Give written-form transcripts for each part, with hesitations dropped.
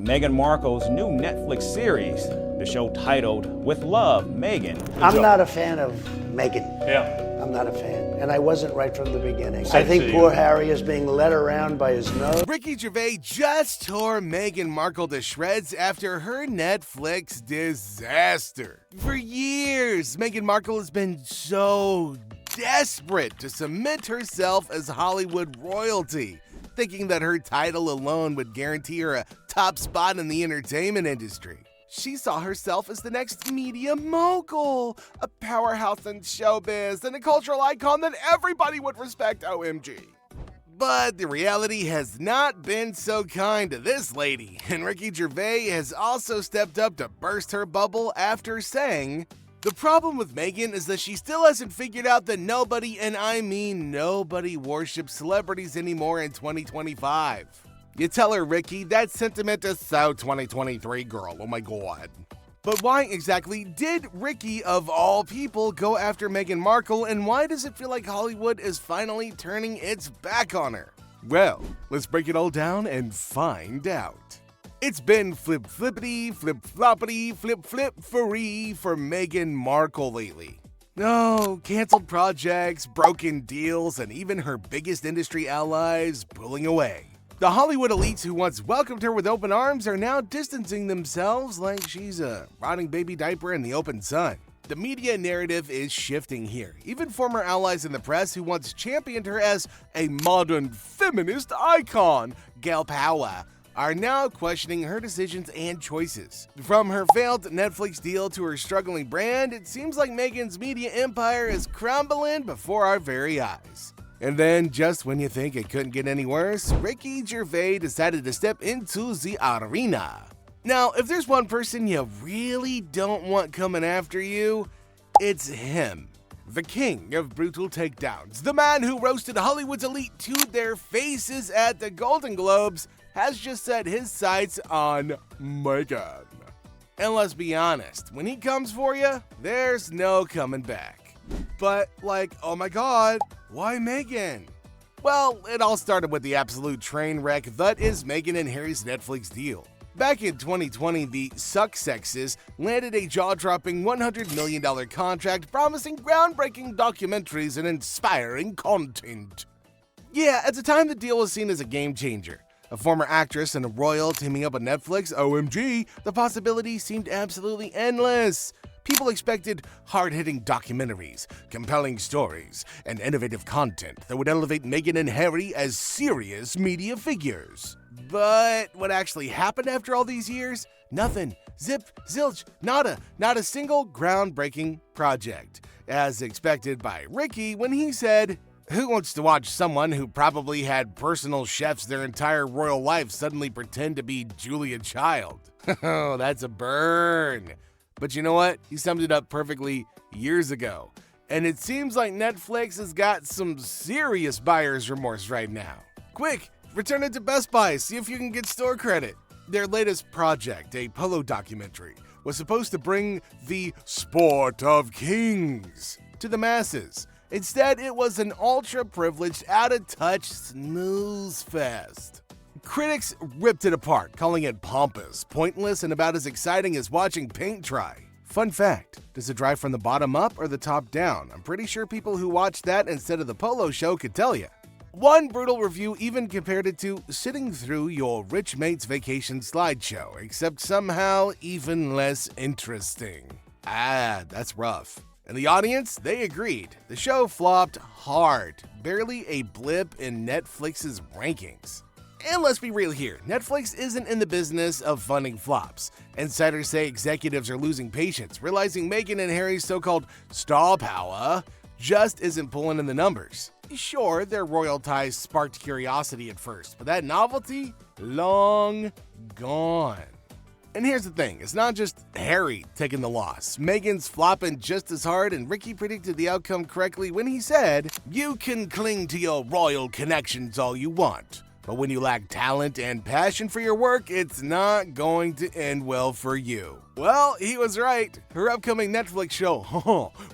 Meghan Markle's new Netflix series, the show titled Withlovemeghan. I'm not a fan of Meghan. Yeah. I'm not a fan. And I wasn't right from the beginning. Same I think to poor you. Harry is being led around by his nose. Ricky Gervais just tore Meghan Markle to shreds after her Netflix disaster. For years, Meghan Markle has been so desperate to cement herself as Hollywood royalty, thinking that her title alone would guarantee her a top spot in the entertainment industry. She saw herself as the next media mogul, a powerhouse in showbiz, and a cultural icon that everybody would respect, OMG. But the reality has not been so kind to this lady, and Ricky Gervais has also stepped up to burst her bubble after saying, "The problem with Meghan is that she still hasn't figured out that nobody, and I mean nobody, worships celebrities anymore in 2025. You tell her, Ricky, that sentiment is so 2023, girl, oh my god." But why exactly did Ricky, of all people, go after Meghan Markle, and why does it feel like Hollywood is finally turning its back on her? Well, let's break it all down and find out. It's been flip-flippity, flip-floppity, flip-flip-free for Meghan Markle lately. No, canceled projects, broken deals, and even her biggest industry allies pulling away. The Hollywood elites who once welcomed her with open arms are now distancing themselves like she's a rotting baby diaper in the open sun. The media narrative is shifting here. Even former allies in the press who once championed her as a modern feminist icon, gal power, are now questioning her decisions and choices. From her failed Netflix deal to her struggling brand, it seems like Meghan's media empire is crumbling before our very eyes. And then, just when you think it couldn't get any worse, Ricky Gervais decided to step into the arena. Now, if there's one person you really don't want coming after you, it's him. The king of brutal takedowns, the man who roasted Hollywood's elite to their faces at the Golden Globes, has just set his sights on Meghan. And let's be honest, when he comes for you, there's no coming back. But, oh my god, why Meghan? Well, it all started with the absolute train wreck that is Meghan and Harry's Netflix deal. Back in 2020, the Sussexes landed a jaw-dropping $100 million contract promising groundbreaking documentaries and inspiring content. Yeah, at the time the deal was seen as a game changer. A former actress and a royal teaming up with Netflix, OMG, the possibilities seemed absolutely endless. People expected hard-hitting documentaries, compelling stories, and innovative content that would elevate Meghan and Harry as serious media figures. But what actually happened after all these years? Nothing. Zip, zilch, nada. Not a single groundbreaking project. As expected by Ricky when he said, "Who wants to watch someone who probably had personal chefs their entire royal life suddenly pretend to be Julia Child?" Oh, that's a burn. But you know what? He summed it up perfectly years ago. And it seems like Netflix has got some serious buyer's remorse right now. Quick, return it to Best Buy, see if you can get store credit. Their latest project, a polo documentary, was supposed to bring the sport of kings to the masses. Instead, it was an ultra-privileged, out-of-touch snooze fest. Critics ripped it apart, calling it pompous, pointless, and about as exciting as watching paint dry. Fun fact, does it dry from the bottom up or the top down? I'm pretty sure people who watched that instead of the polo show could tell you. One brutal review even compared it to sitting through your rich mate's vacation slideshow, except somehow even less interesting. That's rough. And the audience, they agreed. The show flopped hard, barely a blip in Netflix's rankings. And let's be real here, Netflix isn't in the business of funding flops. Insiders say executives are losing patience, realizing Meghan and Harry's so-called star power just isn't pulling in the numbers. Sure, their royal ties sparked curiosity at first, but that novelty, long gone. And here's the thing, it's not just Harry taking the loss. Meghan's flopping just as hard, and Ricky predicted the outcome correctly when he said, "You can cling to your royal connections all you want, but when you lack talent and passion for your work, it's not going to end well for you." Well, he was right. Her upcoming Netflix show,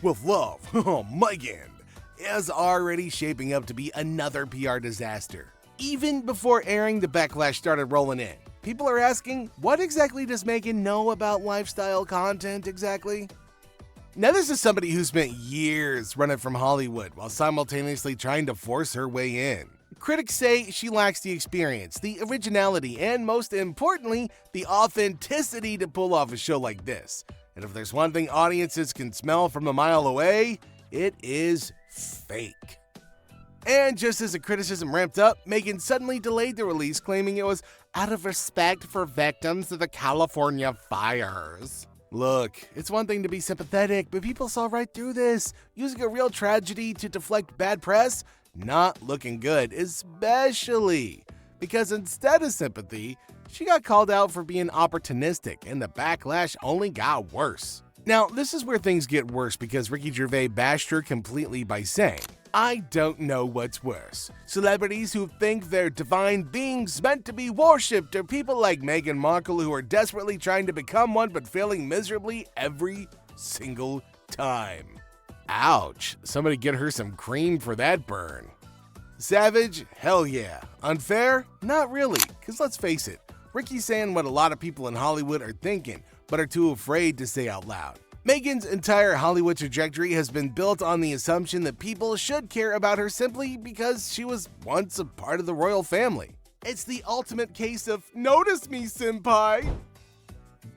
Withlove, Meghan, is already shaping up to be another PR disaster. Even before airing, the backlash started rolling in. People are asking, what exactly does Meghan know about lifestyle content exactly? Now, this is somebody who spent years running from Hollywood while simultaneously trying to force her way in. Critics say she lacks the experience, the originality, and most importantly, the authenticity to pull off a show like this. And if there's one thing audiences can smell from a mile away, it is fake. And just as the criticism ramped up, Meghan suddenly delayed the release, claiming it was out of respect for victims of the California fires. Look, it's one thing to be sympathetic, but people saw right through this. Using a real tragedy to deflect bad press? Not looking good, especially because instead of sympathy, she got called out for being opportunistic, and the backlash only got worse. Now, this is where things get worse because Ricky Gervais bashed her completely by saying, "I don't know what's worse. Celebrities who think they're divine beings meant to be worshipped, or people like Meghan Markle who are desperately trying to become one but failing miserably every single time." Ouch, somebody get her some cream for that burn. Savage? Hell yeah. Unfair? Not really, because let's face it, Ricky's saying what a lot of people in Hollywood are thinking, but are too afraid to say out loud. Meghan's entire Hollywood trajectory has been built on the assumption that people should care about her simply because she was once a part of the royal family. It's the ultimate case of, notice me, senpai.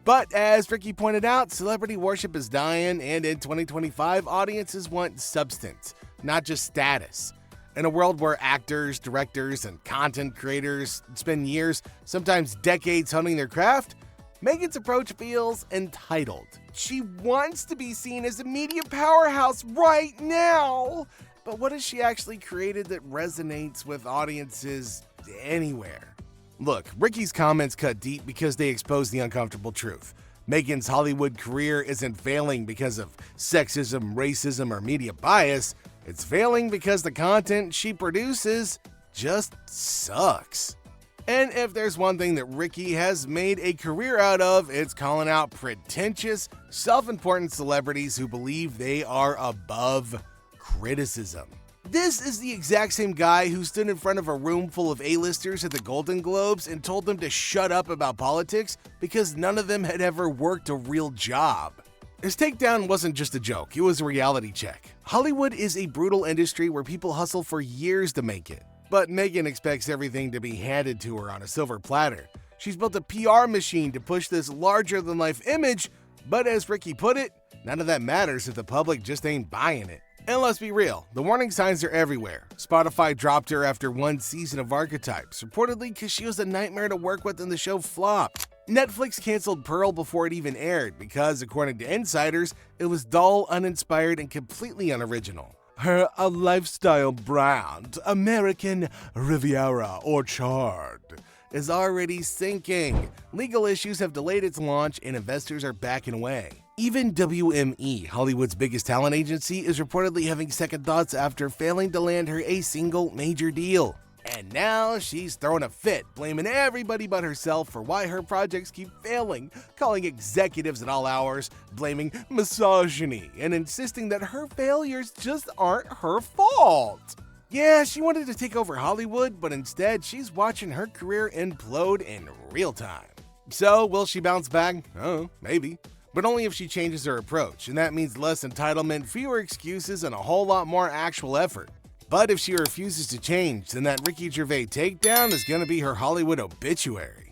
But as Ricky pointed out, celebrity worship is dying, and in 2025, audiences want substance, not just status. In a world where actors, directors, and content creators spend years, sometimes decades honing their craft, Meghan's approach feels entitled. She wants to be seen as a media powerhouse right now. But what has she actually created that resonates with audiences anywhere? Look, Ricky's comments cut deep because they expose the uncomfortable truth. Meghan's Hollywood career isn't failing because of sexism, racism, or media bias. It's failing because the content she produces just sucks. And if there's one thing that Ricky has made a career out of, it's calling out pretentious, self-important celebrities who believe they are above criticism. This is the exact same guy who stood in front of a room full of A-listers at the Golden Globes and told them to shut up about politics because none of them had ever worked a real job. His takedown wasn't just a joke, it was a reality check. Hollywood is a brutal industry where people hustle for years to make it. But Meghan expects everything to be handed to her on a silver platter. She's built a PR machine to push this larger-than-life image, but as Ricky put it, none of that matters if the public just ain't buying it. And let's be real, the warning signs are everywhere. Spotify dropped her after one season of Archetypes, reportedly because she was a nightmare to work with and the show flopped. Netflix canceled Pearl before it even aired because, according to insiders, it was dull, uninspired, and completely unoriginal. Her a lifestyle brand, American Riviera Orchard, is already sinking. Legal issues have delayed its launch and investors are backing away. Even WME, Hollywood's biggest talent agency, is reportedly having second thoughts after failing to land her a single major deal. And now she's throwing a fit, blaming everybody but herself for why her projects keep failing, calling executives at all hours, blaming misogyny, and insisting that her failures just aren't her fault. Yeah, she wanted to take over Hollywood, but instead she's watching her career implode in real time. So, will she bounce back? Oh, maybe. But only if she changes her approach, and that means less entitlement, fewer excuses, and a whole lot more actual effort. But if she refuses to change, then that Ricky Gervais takedown is gonna be her Hollywood obituary.